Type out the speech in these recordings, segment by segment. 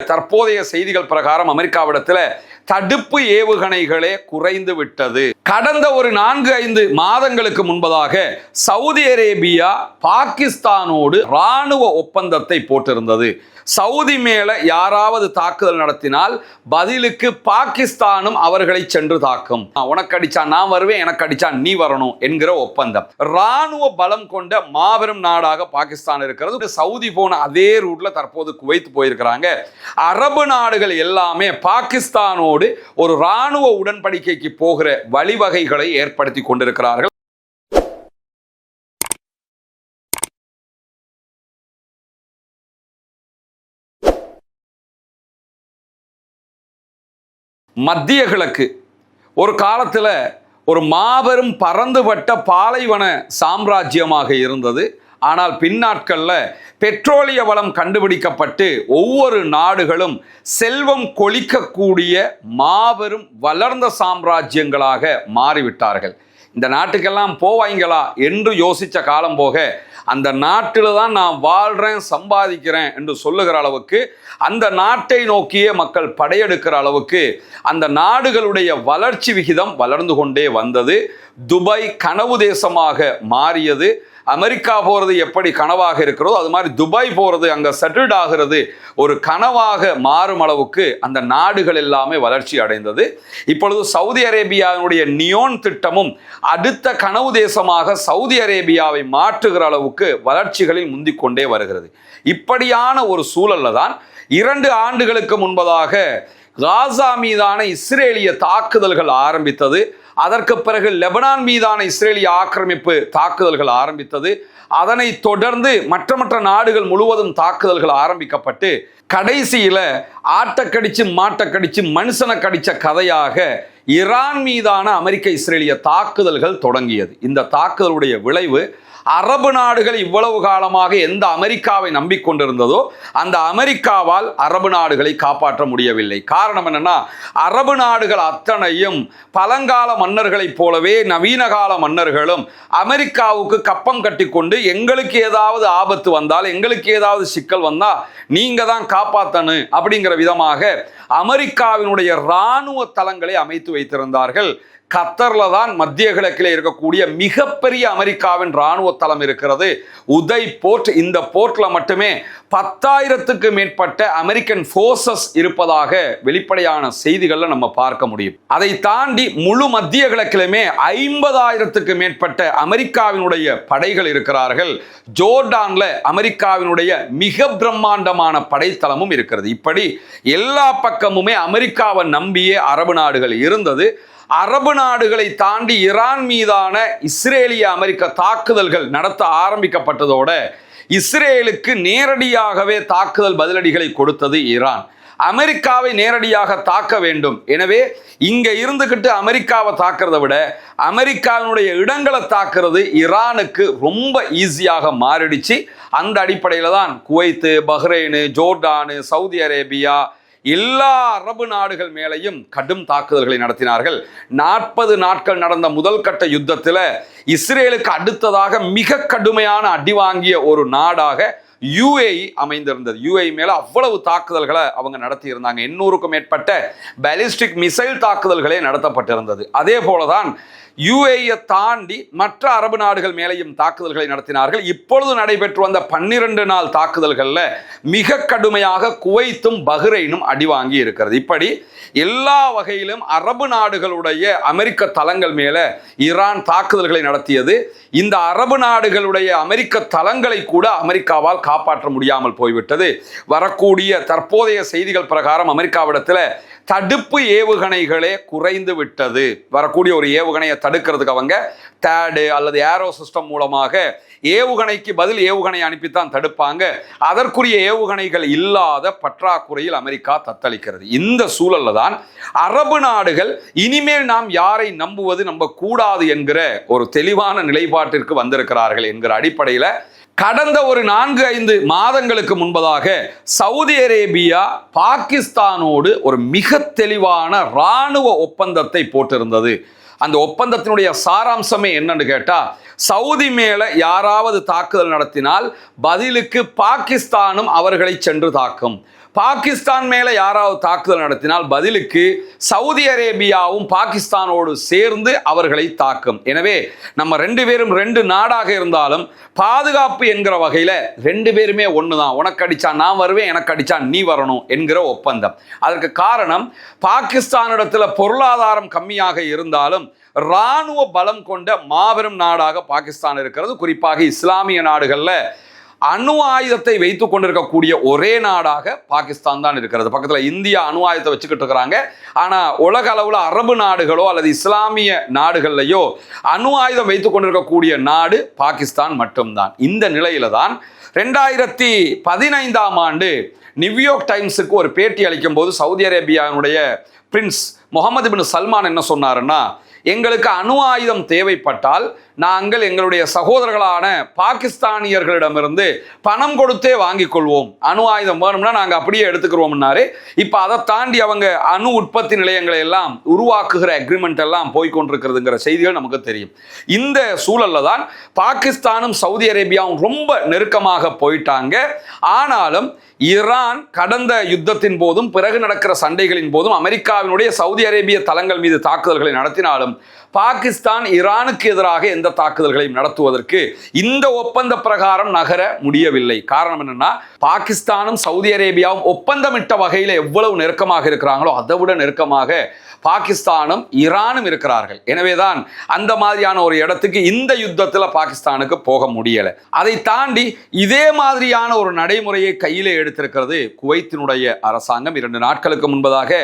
தற்போதைய செய்திகள் பிரகாரம் அமெரிக்காவிடத்தில் தடுப்பு ஏவுகணைகளே குறைந்து விட்டது. கடந்த ஒரு 4-5 மாதங்களுக்கு முன்பதாக சவுதி அரேபியா பாகிஸ்தானோடு ராணுவ ஒப்பந்தத்தை போட்டிருந்தது. சவுதி மேல யாராவது தாக்குதல் நடத்தினால் பதிலுக்கு பாகிஸ்தானும் அவர்களை சென்று தாக்கும். உனக்கு அடிச்சா நான் வருவேன், எனக்கு அடிச்சா நீ வரணும் என்கிற ஒப்பந்தம். ராணுவ பலம் கொண்ட மாபெரும் நாடாக பாகிஸ்தான் இருக்கிறது. சவுதி போன அதே ரூட்ல தற்போது குவைத் போயிருக்கிறாங்க. அரபு நாடுகள் எல்லாமே பாகிஸ்தானோடு ஒரு ராணுவ உடன்படிக்கைக்கு போகிற வழிவகைகளை ஏற்படுத்தி கொண்டிருக்கிறார்கள். மத்திய கிழக்கு ஒரு காலத்தில் ஒரு மாபெரும் பறந்துபட்ட பாலைவன சாம்ராஜ்யமாக இருந்தது. ஆனால் பின்னாட்களில் பெட்ரோலிய வளம் கண்டுபிடிக்கப்பட்டு ஒவ்வொரு நாடுகளும் செல்வம் கொழிக்கக்கூடிய மாபெரும் வளர்ந்த சாம்ராஜ்யங்களாக மாறிவிட்டார்கள். இந்த நாட்டுக்கெல்லாம் போவாங்களா என்று யோசித்த காலம் போக அந்த நாட்டில் தான் நான் வாழ்கிறேன், சம்பாதிக்கிறேன் என்று சொல்லுகிற அளவுக்கு, அந்த நாட்டை நோக்கிய மக்கள் படையெடுக்கிற அளவுக்கு அந்த நாடுகளுடைய வளர்ச்சி விகிதம் வளர்ந்து கொண்டே வந்தது. துபாய் கனவு தேசமாக மாறியது. அமெரிக்கா போகிறது எப்படி கனவாக இருக்கிறதோ அது மாதிரி துபாய் போகிறது, அங்கே செட்டில்ட் ஆகிறது ஒரு கனவாக மாறும் அளவுக்கு அந்த நாடுகள் எல்லாமே வளர்ச்சி அடைந்தது. இப்பொழுது சவுதி அரேபியாவினுடைய நியோன் திட்டமும் அடுத்த கனவு தேசமாக சவுதி அரேபியாவை மாற்றுகிற அளவுக்கு வளர்ச்சிகளில் முந்திக்கொண்டே வருகிறது. இப்படியான ஒரு சூழல்ல தான் 2 ஆண்டுகளுக்கு முன்பதாக காசா மீதான இஸ்ரேலிய தாக்குதல்கள் ஆரம்பித்தது. அதற்கு பிறகு லெபனான் மீதான இஸ்ரேலிய ஆக்கிரமிப்பு தாக்குதல்கள் ஆரம்பித்தது. அதனை தொடர்ந்து மற்ற நாடுகள் முழுவதும் தாக்குதல்கள் ஆரம்பிக்கப்பட்டு கடைசியில ஆட்டக்கடிச்சு மாட்டக்கடிச்சு மனுஷனை கடிச்ச கதையாக ஈரான் மீதான அமெரிக்க இஸ்ரேலிய தாக்குதல்கள் தொடங்கியது. இந்த தாக்குதலுடைய விளைவு அரபு நாடுகள் இவ்வளவு காலமாக எந்த அமெரிக்காவை நம்பிக்கொண்டிருந்ததோ அந்த அமெரிக்காவால் அரபு நாடுகளை காப்பாற்ற முடியவில்லை. காரணம் என்னன்னா, அரபு நாடுகள் அத்தனையும் பழங்கால மன்னர்களைப் போலவே நவீன கால மன்னர்களும் அமெரிக்காவுக்கு கப்பம் கட்டி கொண்டு எங்களுக்கு ஏதாவது ஆபத்து வந்தால், எங்களுக்கு ஏதாவது சிக்கல் வந்தால் நீங்க தான் காப்பாற்றணும் அப்படிங்கிற விதமாக அமெரிக்காவினுடைய இராணுவ தளங்களை அமைத்து வைத்திருந்தார்கள். கத்தர்ல தான் மத்திய கிழக்கில் இருக்கக்கூடிய மிகப்பெரிய அமெரிக்காவின் இராணுவ தளம் இருக்கிறது, உதய் போர்ட். இந்த போர்ட்ல மட்டுமே 10,000க்கு மேற்பட்ட அமெரிக்கன் போர்சஸ் இருப்பதாக வெளிப்படையான செய்திகள்ல நம்ம பார்க்க முடியும். அதை தாண்டி முழு மத்திய கிழக்கிலுமே 50,000க்கு மேற்பட்ட அமெரிக்காவினுடைய படைகள் இருக்கிறார்கள். ஜோர்டான்ல அமெரிக்காவினுடைய மிக பிரம்மாண்டமான படைத்தளமும் இருக்கிறது. இப்படி எல்லா பக்கமுமே அமெரிக்காவை நம்பியே அரபு நாடுகள் இருந்தது. அரபு நாடுகளை தாண்டி ஈரான் மீதான இஸ்ரேலிய அமெரிக்க தாக்குதல்கள் நடத்த ஆரம்பிக்கப்பட்டதோட இஸ்ரேலுக்கு நேரடியாகவே தாக்குதல் பதிலடிகளை கொடுத்தது ஈரான். அமெரிக்காவை நேரடியாக தாக்க வேண்டும். எனவே இங்க இருந்துகிட்டு அமெரிக்காவை தாக்குறதை விட அமெரிக்காவினுடைய இடங்களை தாக்குறது ஈரானுக்கு ரொம்ப ஈஸியாக மாறிடுச்சு. அந்த அடிப்படையில் தான் Kuwait, Bahrain, Jordan, Saudi Arabia எல்லா அரபு நாடுகள் மேலையும் கடும் தாக்குதல்களை நடத்தினார்கள். 40 நாட்கள் நடந்த முதல் கட்ட யுத்தத்தில் இஸ்ரேலுக்கு அடுத்ததாக மிக கடுமையான அடி வாங்கிய ஒரு நாடாக UAE அமைந்திருந்தது. UAE மேல அவ்வளவு தாக்குதல்களை அவங்க நடத்தி இருந்தாங்க. 800க்கும் மேற்பட்ட பாலிஸ்டிக் மிசைல் தாக்குதல்களே நடத்தப்பட்டிருந்தது. அதே போலதான் UAE தாண்டி மற்ற அரபு நாடுகள் மேலையும் தாக்குதல்களை நடத்தினார்கள். இப்பொழுது நடைபெற்று வந்த 12 நாள் தாக்குதல்கள்ல மிக கடுமையாக குவைத்தும் பஹ்ரைனும் அடி வாங்கி இருக்கிறது. இப்படி எல்லா வகையிலும் அரபு நாடுகளுடைய அமெரிக்க தளங்கள் மேல ஈரான் தாக்குதல்களை நடத்தியது. இந்த அரபு நாடுகளுடைய அமெரிக்க தளங்களை கூட அமெரிக்காவால் காப்பாற்ற முடியாமல் போய்விட்டது. வரக்கூடிய தற்போதைய செய்திகள் பிரகாரம் அமெரிக்காவிடத்தில் தடுப்பு ஏவுகணைகளே குறைந்து விட்டது. வரக்கூடிய ஒரு ஏவுகணையை தடுக்கிறதுக்கு அவங்க தேடு அல்லது ஏரோ சிஸ்டம் மூலமாக ஏவுகணைக்கு பதில் ஏவுகணை அனுப்பித்தான் தடுப்பாங்க. அதற்குரிய ஏவுகணைகள் இல்லாத பற்றாக்குறையில் அமெரிக்கா தத்தளிக்கிறது. இந்த சூழல்ல தான் அரபு நாடுகள் இனிமேல் நாம் யாரை நம்ப கூடாது என்கிற ஒரு தெளிவான நிலைப்பாட்டிற்கு வந்திருக்கிறார்கள் என்கிற அடிப்படையில் கடந்த ஒரு 4-5 மாதங்களுக்கு முன்பதாக சவுதி அரேபியா பாகிஸ்தானோடு ஒரு மிக தெளிவான இராணுவ ஒப்பந்தத்தை போட்டிருந்தது. அந்த ஒப்பந்தத்தினுடைய சாராம்சமே என்னன்னு கேட்டா, சவுதி மேல யாராவது தாக்குதல் நடத்தினால் பதிலுக்கு பாகிஸ்தானும் அவர்களை சென்று தாக்கும். பாகிஸ்தான் மேல யாராவது தாக்குதல் நடத்தினால் பதிலுக்கு சவுதி அரேபியாவும் பாகிஸ்தானோடு சேர்ந்து அவர்களை தாக்கும். எனவே நம்ம ரெண்டு பேரும் ரெண்டு நாடாக இருந்தாலும் பாதுகாப்பு என்கிற வகையில ரெண்டு பேருமே ஒண்ணுதான். உனக்கு அடிச்சா நான் வருவேன், எனக்கு அடிச்சா நீ வரணும் என்கிற ஒப்பந்தம். அதற்கு காரணம் பாகிஸ்தானிடத்துல பொருளாதாரம் கம்மியாக இருந்தாலும் இராணுவ பலம் கொண்ட மாபெரும் நாடாக பாகிஸ்தான் இருக்கிறது. குறிப்பாக இஸ்லாமிய நாடுகள்ல அணு ஆயுதத்தை வைத்துக் கொண்டிருக்கக்கூடிய ஒரே நாடாக பாகிஸ்தான் தான் இருக்கிறது. பக்கத்துல இந்தியா அணு ஆயுதத்தை வச்சுக்கிட்டு இருக்கிறாங்க. ஆனா உலக அளவுல அரபு நாடுகளோ அல்லது இஸ்லாமிய நாடுகள்லையோ அணு ஆயுதம் வைத்துக் கொண்டிருக்கக்கூடிய நாடு பாகிஸ்தான் மட்டும்தான். இந்த நிலையில தான் 2015ஆம் ஆண்டு நியூயார்க் டைம்ஸுக்கு ஒரு பேட்டி அளிக்கும் போது சவுதி அரேபியாவுடைய பிரின்ஸ் முகமது பின் சல்மான் என்ன சொன்னாருன்னா, எங்களுக்கு அணு ஆயுதம் தேவைப்பட்டால் நாங்கள் எங்களுடைய சகோதரர்களான பாகிஸ்தானியர்களிடமிருந்து பணம் கொடுத்தே வாங்கிக் கொள்வோம். அணு ஆயுதம் வேணும்னா நாங்கள் அப்படியே எடுத்துக்கிறோம்னாரு. இப்போ அதை தாண்டி அவங்க அணு உற்பத்தி நிலையங்களை எல்லாம் உருவாக்குகிற அக்ரிமெண்ட் எல்லாம் போய்கொண்டிருக்கிறதுங்கிற செய்திகள் நமக்கு தெரியும். இந்த சூழல்ல தான் பாகிஸ்தானும் சவுதி அரேபியாவும் ரொம்ப நெருக்கமாக போயிட்டாங்க. ஆனாலும் ஈரான் கடந்த யுத்தத்தின் போதும் பிறகு நடக்கிற சண்டைகளின் போதும் அமெரிக்காவினுடைய சவுதி அரேபிய தளங்கள் மீது தாக்குதல்களை நடத்தினாலும் பாகிஸ்தான் ஈரானுக்கு எதிராக எந்த தாக்குதல்களையும் நடத்துவதற்கு இந்த ஒப்பந்த பிரகாரம் நகர முடியவில்லை. காரணம் என்னன்னா, பாகிஸ்தானும் சவுதி அரேபியாவும் ஒப்பந்தமிட்ட வகையில் எவ்வளவு நெருக்கமாக இருக்கிறாங்களோ அதை விட நெருக்கமாக பாகிஸ்தானும் ஈரானும் இருக்கிறார்கள். எனவேதான் அந்த மாதிரியான ஒரு இடத்துக்கு இந்த யுத்தத்தில் பாகிஸ்தானுக்கு போக முடியலை. அதை தாண்டி இதே மாதிரியான ஒரு நடைமுறையை கையிலே எடுத்திருக்கிறது குவைத்தினுடைய அரசாங்கம். 2 நாட்களுக்கு முன்பதாக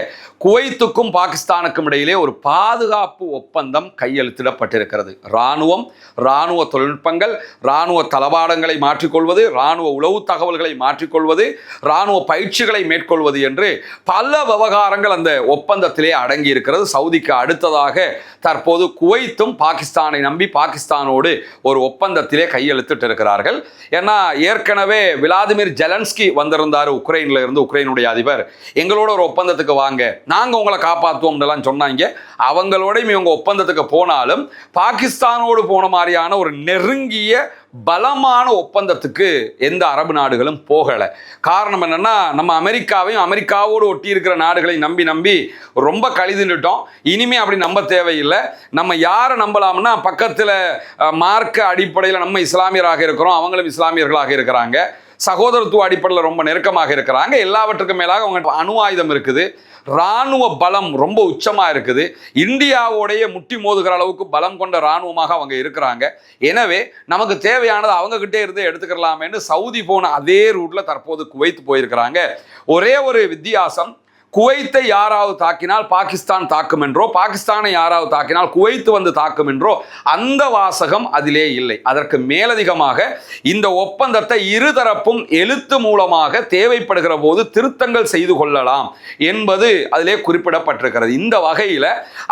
குவைத்துக்கும் பாகிஸ்தானுக்கும் இடையிலே ஒரு பாதுகாப்பு ஒப்பந்தம் கையெழுத்திடப்பட்டிருக்கிறது. இராணுவ தொழில்நுட்பங்கள், இராணுவ தளவாடங்களை மாற்றிக்கொள்வது, இராணுவ உளவு தகவல்களை மாற்றிக்கொள்வது, இராணுவ பயிற்சிகளை மேற்கொள்வது என்று பல விவகாரங்கள் அந்த ஒப்பந்தத்திலே அடங்கி இருக்கிறது. சவுதிக்கு அடுத்ததாக தற்போது குவைத்தும் பாகிஸ்தானை நம்பி பாகிஸ்தானோடு ஒரு ஒப்பந்தத்திலே கையெழுத்திட்டு இருக்கிறார்கள். ஏன்னா ஏற்கனவே விளாடிமிர் ஜெலன்ஸ்கி வந்திருந்தார் உக்ரைன்ல இருந்து. உக்ரைனுடைய அதிபர் எங்களோட ஒரு ஒப்பந்தத்துக்கு வாங்க, நாங்க உங்களை காப்பாற்றுவோம் சொன்னாங்க. அவங்களோட இவங்க ஒப்பந்தத்துக்கு போனாலும் பாகிஸ்தானோடு போன மாதிரியான ஒரு நெருங்கிய பலமான ஒப்பந்தத்துக்கு எந்த அரபு நாடுகளும் போகலை. காரணம் என்னன்னா, நம்ம அமெரிக்காவோடு ஒட்டி இருக்கிற நாடுகளை நம்பி ரொம்ப கழிதுட்டோம். இனிமே அப்படி நம்ப தேவையில்லை. நம்ம யாரை நம்பலாம்னா, பக்கத்தில் மார்க்க அடிப்படையில் நம்ம இஸ்லாமியராக இருக்கிறோம், அவங்களும் இஸ்லாமியர்களாக இருக்கிறாங்க, சகோதரத்துவ அடிப்படையில் ரொம்ப நெருக்கமாக இருக்கிறாங்க. எல்லாவற்றுக்கும் மேலாக அவங்க அணு ஆயுதம் இருக்குது, இராணுவ பலம் ரொம்ப உச்சமாக இருக்குது, இந்தியாவோடைய முட்டி மோதுகிற அளவுக்கு பலம் கொண்ட இராணுவமாக அவங்க இருக்கிறாங்க. எனவே நமக்கு தேவையானது அவங்க கிட்டே இருந்து எடுத்துக்கலாமேன்னு சவுதி போன அதே ரூட்ல தற்போது குவைத் போயிருக்கிறாங்க. ஒரே ஒரு வித்தியாசம், குவைத்தை யாராவது தாக்கினால் பாகிஸ்தான் தாக்கும் என்றோ, பாகிஸ்தானை யாராவது தாக்கினால் குவைத்து வந்து தாக்கும் என்றோ அந்த வாசகம் அதிலே இல்லை. அதற்கு மேலதிகமாக இந்த ஒப்பந்தத்தை இருதரப்பும் எழுத்து மூலமாக தேவைப்படுகிற போது திருத்தங்கள் செய்து கொள்ளலாம் என்பது அதிலே குறிப்பிடப்பட்டிருக்கிறது. இந்த வகையில்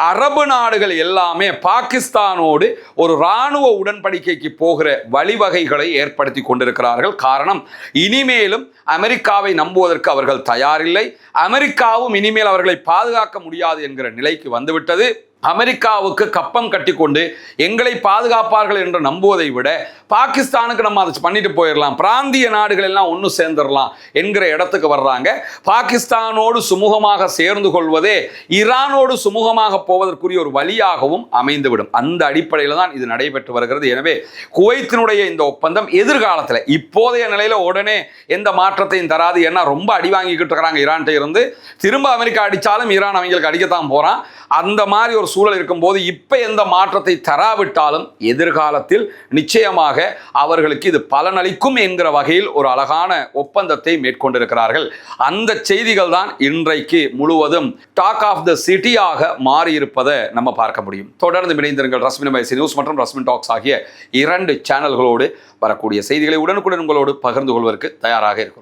அரபு நாடுகள் எல்லாமே பாகிஸ்தானோடு ஒரு இராணுவ உடன்படிக்கைக்கு போகிற வழிவகைகளை ஏற்படுத்தி கொண்டிருக்கிறார்கள். காரணம், இனிமேலும் அமெரிக்காவை நம்புவதற்கு அவர்கள் தயாரில்லை. அமெரிக்காவும் இனிமேல் அவர்களை பாதுகாக்க முடியாது என்கிற நிலைக்கு வந்துவிட்டது. அமெரிக்காவுக்கு கப்பம் கட்டி கொண்டு எங்களை பாதுகாப்பார்கள் என்று நம்புவதை விட பாகிஸ்தானுக்கு நம்ம அதை பண்ணிட்டு போயிடலாம், பிராந்திய நாடுகள் எல்லாம் ஒன்று சேர்ந்துடலாம் என்கிற இடத்துக்கு வர்றாங்க. பாகிஸ்தானோடு சுமூகமாக சேர்ந்து கொள்வதே ஈரானோடு சுமூகமாக போவதற்குரிய ஒரு வழியாகவும் அமைந்துவிடும். அந்த அடிப்படையில் தான் இது நடைபெற்று வருகிறது. எனவே குவைத்தினுடைய இந்த ஒப்பந்தம் எதிர்காலத்தில் இப்போதைய நிலையில் உடனே எந்த மாற்றத்தையும் தராது. ஏன்னா ரொம்ப அடி வாங்கிக்கிட்டு இருக்கிறாங்க ஈரான்கிட்ட இருந்து. திரும்ப அமெரிக்கா அடித்தாலும் ஈரான் அவங்களுக்கு அடிக்கத்தான் போகிறான். அந்த மாதிரி ஒரு சூழல் இருக்கும்போது இப்ப எந்த மாற்றத்தை தராவிட்டாலும் எதிர்காலத்தில் நிச்சயமாக அவர்களுக்கு இது பலனளிக்கும் என்கிற வகையில் ஒரு அழகான ஒப்பந்தத்தை மேற்கொண்டிருக்கிறார்கள். அந்த செய்திகள் தான் இன்றைக்கு முழுவதும் டாக் ஆஃப் த சிட்டியாக மாறியிருப்பதை நம்ம பார்க்க முடியும். தொடர்ந்து இணைந்திருங்கள். ரஸ்மின் வைசி நியூஸ் மற்றும் ரஸ்மின் டாக்ஸ் ஆகிய 2 சேனல்களோடு வரக்கூடிய செய்திகளை உடனுக்குடன் உங்களோடு பகிர்ந்து கொள்வதற்கு தயாராக இருக்கிறோம்.